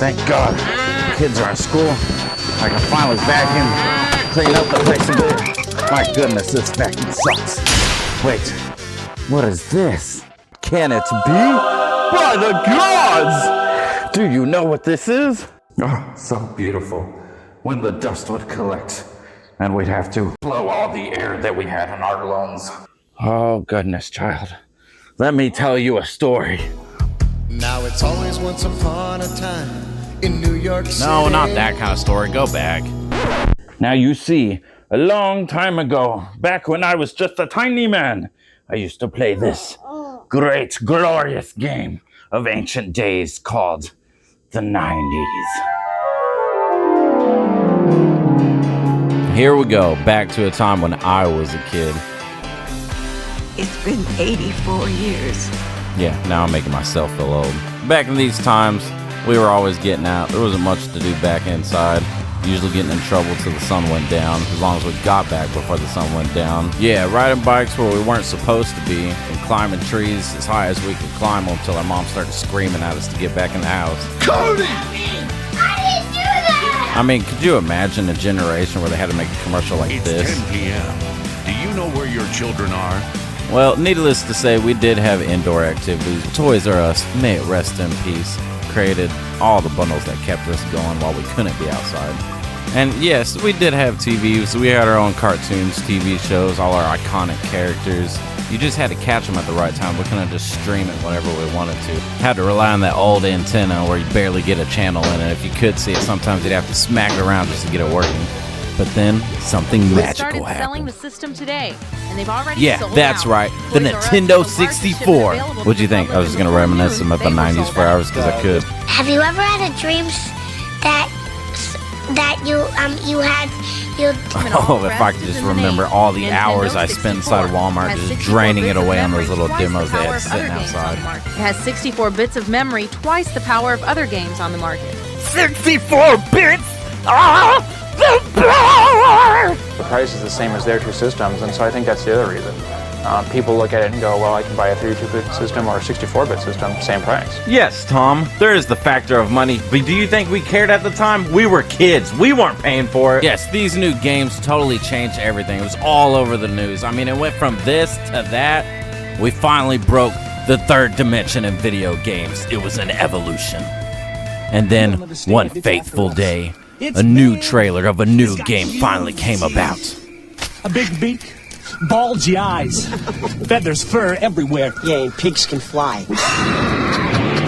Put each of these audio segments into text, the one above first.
Thank God. Kids are in school. I can finally vacuum, clean up the place a bit. My goodness, this vacuum sucks. Wait, what is this? Can it be? By the gods! Do you know what this is? Oh, so beautiful. When the dust would collect, and we'd have to blow all the air that we had in our lungs. Oh, goodness, child. Let me tell you a story. Now it's always once upon a time in New York City. No, not that kind of story. Go back. Now you see, a long time ago, back when I was just a tiny man, I used to play this great, glorious game of ancient days called the 90s. Here we go, back to a time when I was a kid. It's been 84 years. Yeah, now I'm making myself feel old. Back in these times, we were always getting out. There wasn't much to do back inside. Usually getting in trouble till the sun went down, as long as we got back before the sun went down. Yeah, riding bikes where we weren't supposed to be, and climbing trees as high as we could climb them until our mom started screaming at us to get back in the house. Cody! I mean, could you imagine a generation where they had to make a commercial like this? It's 10 p.m. Do you know where your children are? Well, needless to say, we did have indoor activities. Toys R Us, may it rest in peace, created all the bundles that kept us going while we couldn't be outside. And yes, we did have TVs. We had our own cartoons, TV shows, all our iconic characters. You just had to catch them at the right time. We couldn't just stream it whenever we wanted to. Had to rely on that old antenna where you barely get a channel in it. If you could see it, sometimes you'd have to smack it around just to get it working. But then something magical happened. Selling the system today, and they've already sold that's out. right. The Nintendo 64. What'd you think? I was just gonna reminisce about the 90s for hours because I could. Have you ever had a dream that you had Oh, if I could just remember all the hours I spent inside of Walmart just draining it away on those little demos they had sitting outside. It has 64 bits of memory, twice the power of other games on the market. 64 bits? The price is the same as their two systems, and so I think that's the other reason. People look at it and go, well, I can buy a 32-bit system or a 64-bit system, same price. Yes, Tom, there is the factor of money, but do you think we cared at the time? We were kids. We weren't paying for it. Yes, these new games totally changed everything. It was all over the news. I mean, it went from this to that. We finally broke the third dimension in video games. It was an evolution. And then, one fateful day, a new trailer of a new game finally came about. A big beak, bulgy eyes, feathers, fur everywhere. Yeah, and pigs can fly.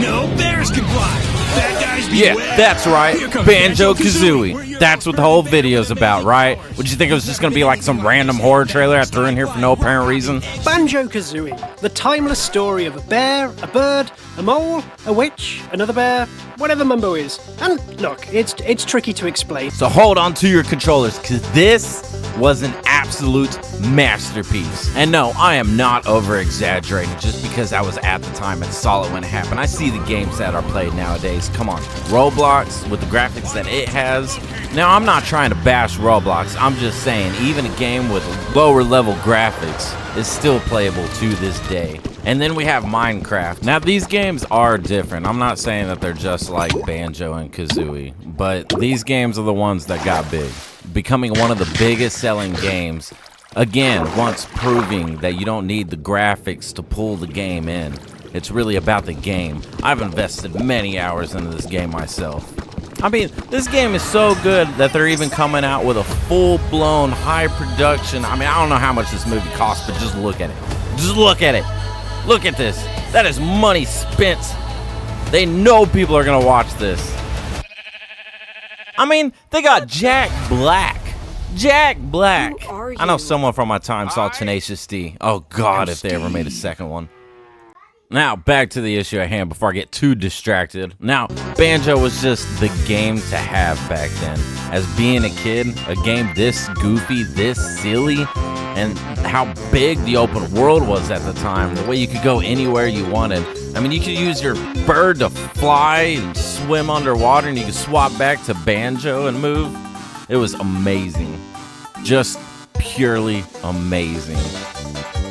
No, bears can fly. Bad guys beware. Yeah, that's right. Banjo-Kazooie. That's what the whole video's about, right? Would you think it was just gonna be like some random horror trailer I threw in here for no apparent reason? Banjo-Kazooie, the timeless story of a bear, a bird, a mole, a witch, another bear, whatever Mumbo is. And look, it's tricky to explain. So hold on to your controllers, because this was an absolute masterpiece. And no, I am not over-exaggerating just because I was at the time and saw it when it happened. I see the games that are played nowadays. Come on, Roblox, with the graphics that it has. Now, I'm not trying to bash Roblox. I'm just saying, even a game with lower-level graphics is still playable to this day. And then we have Minecraft. Now, these games are different. I'm not saying that they're just like Banjo and Kazooie, but these games are the ones that got big, becoming one of the biggest selling games. Again, once proving that you don't need the graphics to pull the game in. It's really about the game. I've invested many hours into this game myself. I mean, this game is so good that they're even coming out with a full-blown, high production. I mean, I don't know how much this movie cost, but just look at it. Just look at it. Look at this. That is money spent. They know people are gonna watch this. I mean, they got Jack Black. Jack Black. I know someone from my time saw Tenacious D. Oh God, if they ever made a second one. Now, back to the issue at hand before I get too distracted. Now, Banjo was just the game to have back then. As being a kid, a game this goofy, this silly, and how big the open world was at the time, the way you could go anywhere you wanted. I mean, you could use your bird to fly and swim underwater, and you could swap back to Banjo and move. It was amazing. Just purely amazing.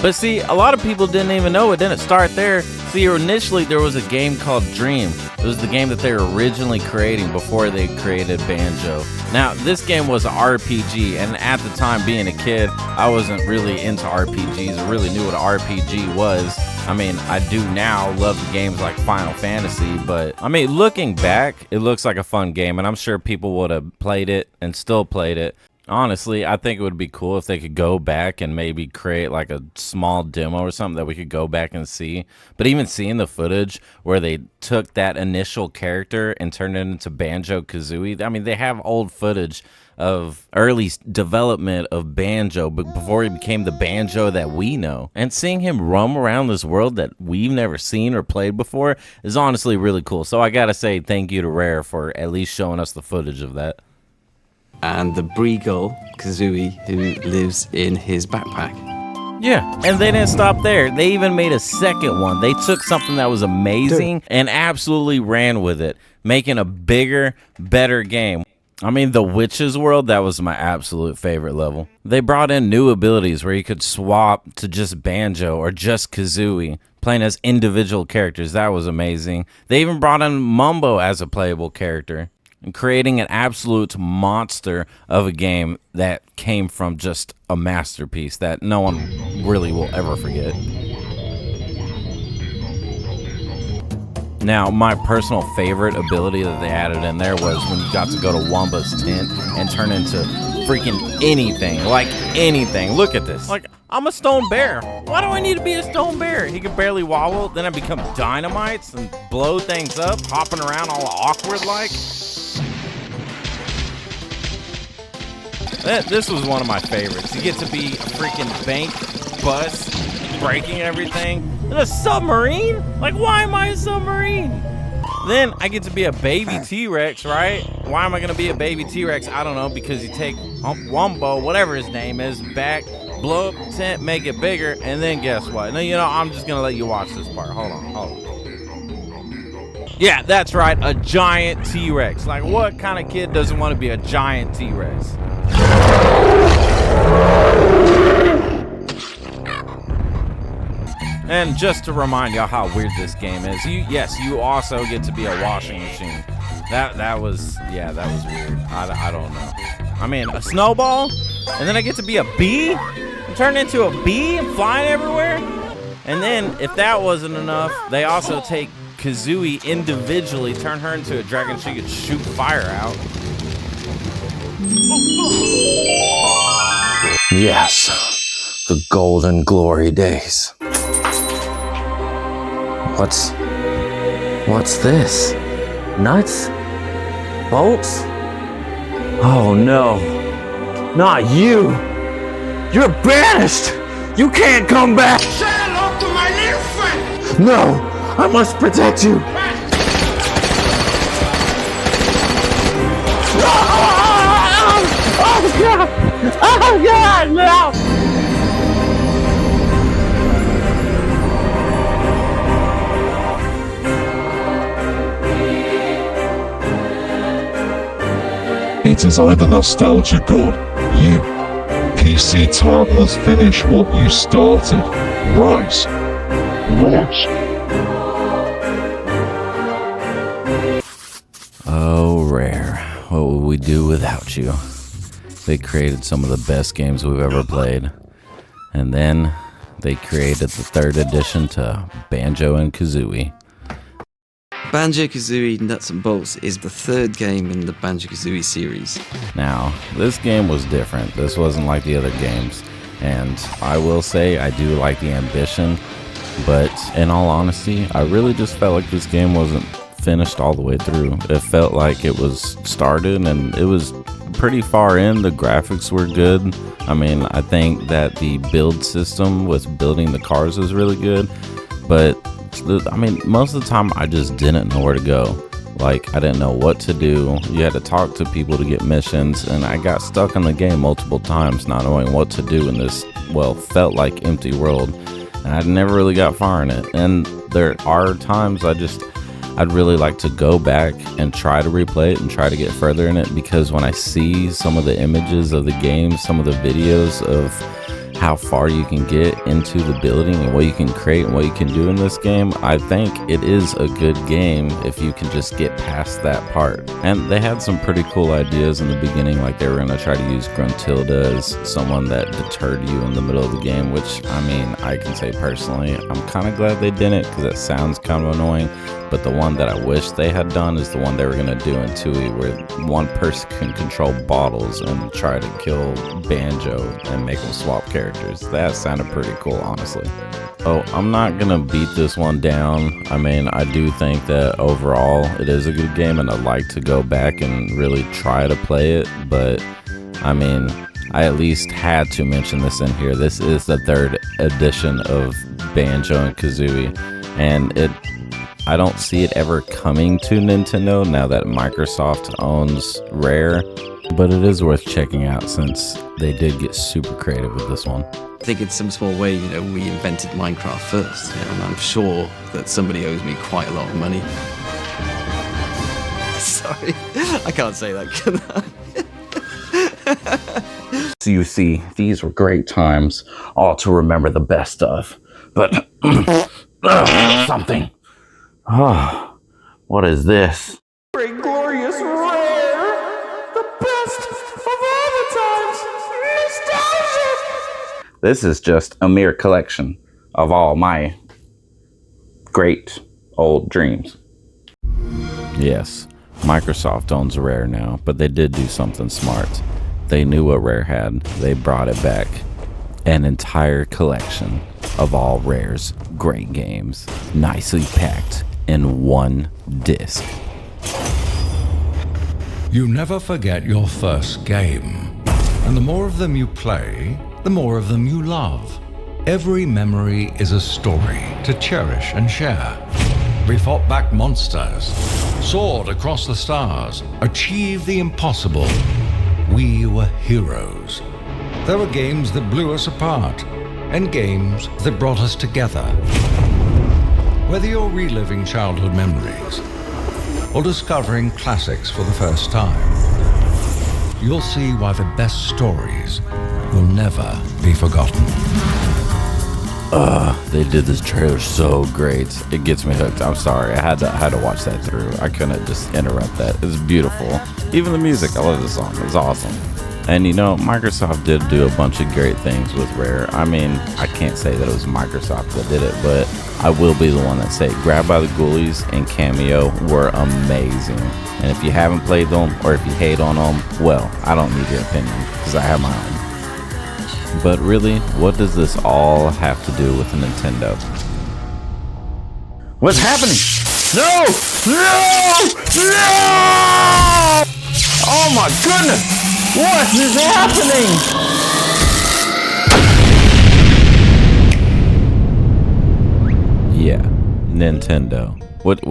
But see, a lot of people didn't even know it didn't start there. See, initially there was a game called Dream. It was the game that they were originally creating before they created Banjo. Now, this game was an RPG, and at the time, being a kid, I wasn't really into RPGs. I really knew what an RPG was. I mean, I do now love games like Final Fantasy, but I mean, looking back, it looks like a fun game, and I'm sure people would have played it and still played it. Honestly, I think it would be cool if they could go back and maybe create like a small demo or something that we could go back and see. But even seeing the footage where they took that initial character and turned it into Banjo-Kazooie, I mean, they have old footage of early development of Banjo, but before he became the Banjo that we know. And seeing him roam around this world that we've never seen or played before is honestly really cool. So I gotta say thank you to Rare for at least showing us the footage of that. And the Breagle Kazooie who lives in his backpack. Yeah, and they didn't stop there. They even made a second one. They took something that was amazing and absolutely ran with it, making a bigger, better game. I mean, the Witch's World, that was my absolute favorite level. They brought in new abilities where you could swap to just Banjo or just Kazooie, playing as individual characters. That was amazing. They even brought in Mumbo as a playable character, and creating an absolute monster of a game that came from just a masterpiece that no one really will ever forget. Now, my personal favorite ability that they added in there was when you got to go to Wumba's tent and turn into freaking anything, like anything. Look at this. Like, I'm a stone bear. Why do I need to be a stone bear? He could barely wobble, then I become dynamites and blow things up, hopping around all awkward like. This was one of my favorites. You get to be a freaking bank bus, breaking everything. And a submarine? Like, why am I a submarine? Then I get to be a baby T-Rex, right? Why am I gonna be a baby T-Rex? I don't know, because you take Wumbo, whatever his name is, back, blow up the tent, make it bigger, and then guess what? No, you know, I'm just gonna let you watch this part. Hold on. Yeah, that's right, a giant T-Rex. Like, what kind of kid doesn't want to be a giant T-Rex? And just to remind y'all how weird this game is, you also get to be a washing machine. That was weird. I don't know. I mean, a snowball, and then I get to be a bee, and turn into a bee and flying everywhere. And then, if that wasn't enough, they also take Kazooie individually, turn her into a dragon, she could shoot fire out. Yes, the golden glory days. What's this? Nuts? Bolts? Oh no, not you! You're banished! You can't come back! Say hello to my little friend! No, I must protect you! Oh God! Oh God, no! It is I, the nostalgia god. You, PCtart, must finish what you started. Right. Oh, Rare. What would we do without you? They created some of the best games we've ever played. And then they created the 3rd edition to Banjo and Kazooie. Banjo-Kazooie Nuts and Bolts is the 3rd game in the Banjo-Kazooie series. Now, this game was different. This wasn't like the other games. And I will say I do like the ambition, but in all honesty, I really just felt like this game wasn't finished all the way through. It felt like it was started and it was pretty far in. The graphics were good. I mean, I think that the build system with building the cars was really good, but I mean, most of the time I just didn't know where to go. Like, I didn't know what to do. You had to talk to people to get missions, and I got stuck in the game multiple times not knowing what to do in this, well, felt like empty world. And I never really got far in it. And there are times I'd really like to go back and try to replay it and try to get further in it, because when I see some of the images of the game, some of the videos of how far you can get into the building and what you can create and what you can do in this game, I think it is a good game if you can just get past that part. And they had some pretty cool ideas in the beginning, like they were going to try to use Gruntilda as someone that deterred you in the middle of the game, which, I mean, I can say personally, I'm kind of glad they didn't, because it sounds kind of annoying. But the one that I wish they had done is the one they were going to do in Tooie, where one person can control bottles and try to kill Banjo and make them swap characters. That sounded pretty cool, honestly. Oh, I'm not going to beat this one down. I mean, I do think that overall it is a good game, and I'd like to go back and really try to play it. But, I mean, I at least had to mention this in here. This is the 3rd edition of Banjo and Kazooie, and I don't see it ever coming to Nintendo now that Microsoft owns Rare, but it is worth checking out since they did get super creative with this one. I think in some small way, you know, we invented Minecraft first, you know, and I'm sure that somebody owes me quite a lot of money. Sorry, I can't say that, can I? So you see, these were great times, all to remember the best of. But something. Oh, what is this? Great, glorious, rare, the best of all the times, nostalgia. This is just a mere collection of all my great old dreams. Yes, Microsoft owns Rare now, but they did do something smart. They knew what Rare had. They brought it back. An entire collection of all Rare's great games, nicely packed in one disc. You never forget your first game. And the more of them you play, the more of them you love. Every memory is a story to cherish and share. We fought back monsters, soared across the stars, achieved the impossible. We were heroes. There were games that blew us apart, and games that brought us together. Whether you're reliving childhood memories or discovering classics for the first time, you'll see why the best stories will never be forgotten. They did this trailer so great. It gets me hooked. I'm sorry. I had to watch that through. I couldn't just interrupt that. It's beautiful. Even the music. I love this song. It's awesome. And you know, Microsoft did do a bunch of great things with Rare. I mean, I can't say that it was Microsoft that did it, but I will be the one that say Grab by the Ghoulies and Cameo were amazing. And if you haven't played them, or if you hate on them, well, I don't need your opinion, because I have my own. But really, what does this all have to do with a Nintendo? What's happening? No! No! No! Oh my goodness! What is happening? Yeah, Nintendo. What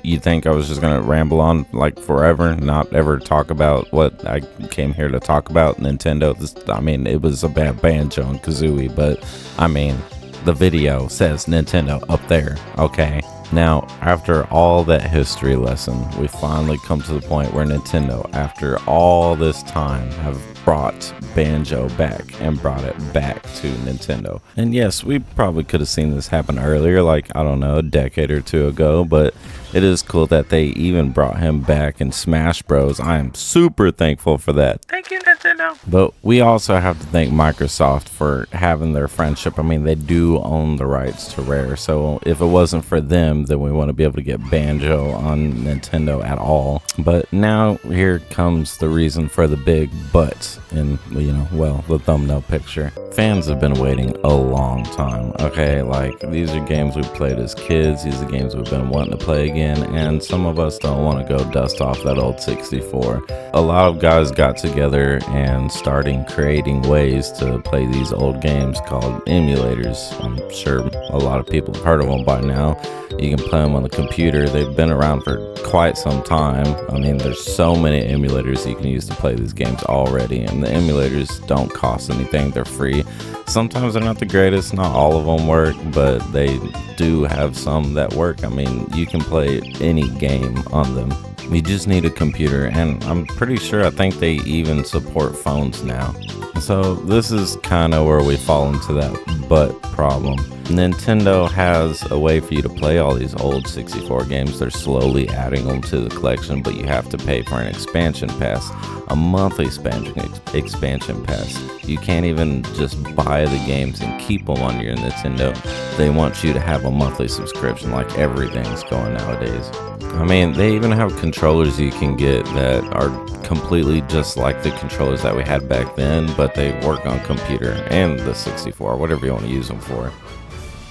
you think I was just gonna ramble on like forever, not ever talk about what I came here to talk about? Nintendo. I mean, it was a bad Banjo and Kazooie, but I mean, the video says Nintendo up there. Okay. Now, after all that history lesson, we finally come to the point where Nintendo, after all this time, have brought Banjo back and brought it back to Nintendo. And yes, we probably could have seen this happen earlier, like, I don't know, a decade or two ago, but it is cool that they even brought him back in Smash Bros. I am super thankful for that. Thank you, Nintendo. But we also have to thank Microsoft for having their friendship. I mean, they do own the rights to Rare, so if it wasn't for them, then we want to be able to get Banjo on Nintendo at all. But now here comes the reason for the big but in, you know, well, the thumbnail picture. Fans have been waiting a long time, okay? Like, these are games we played as kids, these are games we've been wanting to play again, and some of us don't want to go dust off that old 64. A lot of guys got together and starting creating ways to play these old games called emulators. I'm sure a lot of people have heard of them by now. You can play them on the computer. They've been around for quite some time. I mean, there's so many emulators you can use to play these games already, and the emulators don't cost anything. They're free. Sometimes they're not the greatest, not all of them work, but they do have some that work. I mean, you can play any game on them. You just need a computer, and I'm pretty sure, I think they even support phones now. So this is kind of where we fall into that butt problem. Nintendo has a way for you to play all these old 64 games. They're slowly adding them to the collection, but you have to pay for an expansion pass, a monthly expansion pass. You can't even just buy the games and keep them on your Nintendo. They want you to have a monthly subscription, like everything's going nowadays. I mean, they even have controllers you can get that are completely just like the controllers that we had back then, but they work on computer and the 64, whatever you want to use them for.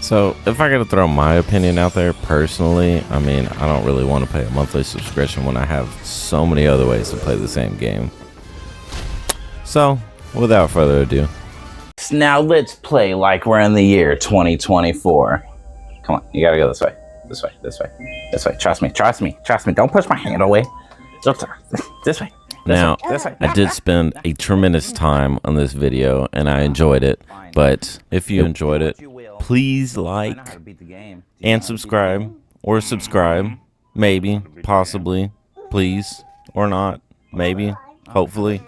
So if I got to throw my opinion out there personally, I mean, I don't really want to pay a monthly subscription when I have so many other ways to play the same game. So without further ado, now let's play like we're in the year 2024. Come on, you gotta go this way. This way, this way, this way. Trust me, trust me, trust me. Don't push my hand away. This way. Now, I did spend a tremendous time on this video and I enjoyed it, but if you enjoyed it, please like and subscribe, or subscribe, maybe, possibly, please, or not, maybe, hopefully.